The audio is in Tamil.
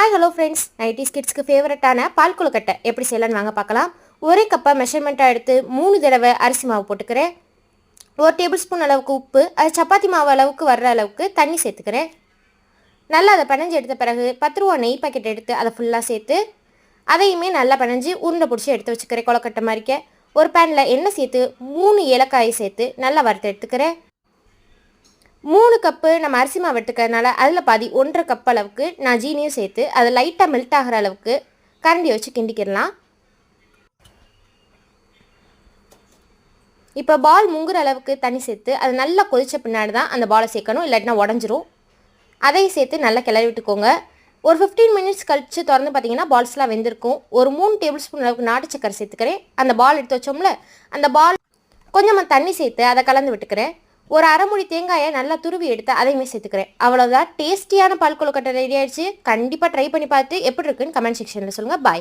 ஹாய் ஹலோ ஃப்ரெண்ட்ஸ், 90s கிட்ஸ்க்கு ஃபேவரட்டான பால் கொழுக்கட்டை எப்படி செய்யலான்னு வாங்க பார்க்கலாம். ஒரே கப்பை மெஷர்மெண்ட்டாக எடுத்து 3 தடவை அரிசி மாவு போட்டுக்கிறேன். 1 டேபிள் ஸ்பூன் அளவுக்கு உப்பு, அது சப்பாத்தி மாவு அளவுக்கு வர்ற அளவுக்கு தண்ணி சேர்த்துக்கிறேன். நல்லா அதை பிணைஞ்சு எடுத்த பிறகு 10 ரூபா நெய் பாக்கெட் எடுத்து அதை ஃபுல்லாக சேர்த்து அதையுமே நல்லா பிணைஞ்சு உருண்டை பிடிச்சி எடுத்து வச்சுக்கிறேன். கொழுக்கட்டை மாதிரிக்க ஒரு பேனில் எண்ணெய் சேர்த்து 3 ஏலக்காயை சேர்த்து நல்லா வறுத்து எடுத்துக்கிறேன். 3 கப்பு நம்ம அரிசி மாவு எடுத்துக்கிறதுனால அதில் பாதி 1.5 கப் அளவுக்கு நான் ஜீனியும் சேர்த்து அதை லைட்டாக மெல்ட் ஆகிற அளவுக்கு கரண்டியை வச்சு கிண்டிக்கிடலாம். இப்போ பால் முங்குற அளவுக்கு தண்ணி சேர்த்து அது நல்லா கொதிச்ச பின்னாடி தான் அந்த பாலை சேர்க்கணும், இல்லாட்டினா உடஞ்சிரும். அதையும் சேர்த்து நல்லா கிளறி விட்டுக்கோங்க. ஒரு 15 மினிட்ஸ் கழித்து திறந்து பார்த்தீங்கன்னா பால்ஸ்லாம் வெந்திருக்கும். ஒரு 3 டேபிள் ஸ்பூன் அளவுக்கு நாட்டு சக்கரை சேர்த்துக்கிறேன். அந்த பால் எடுத்து வச்சோம்ல, அந்த பால் கொஞ்சமாக தண்ணி சேர்த்து அதை கலந்து விட்டுக்கிறேன். ஒரு அரை மூடி தேங்காயை நல்லா துருவி எடுத்து அதையுமே சேர்த்துக்கிறேன். அவ்வளோதான், டேஸ்டியான பால் கொழுக்கட்டை ரெடி ஆயிடுச்சு. கண்டிப்பாக ட்ரை பண்ணி பார்த்து எப்படி இருக்குன்னு கமெண்ட் செக்ஷனில் சொல்லுங்கள். பாய்.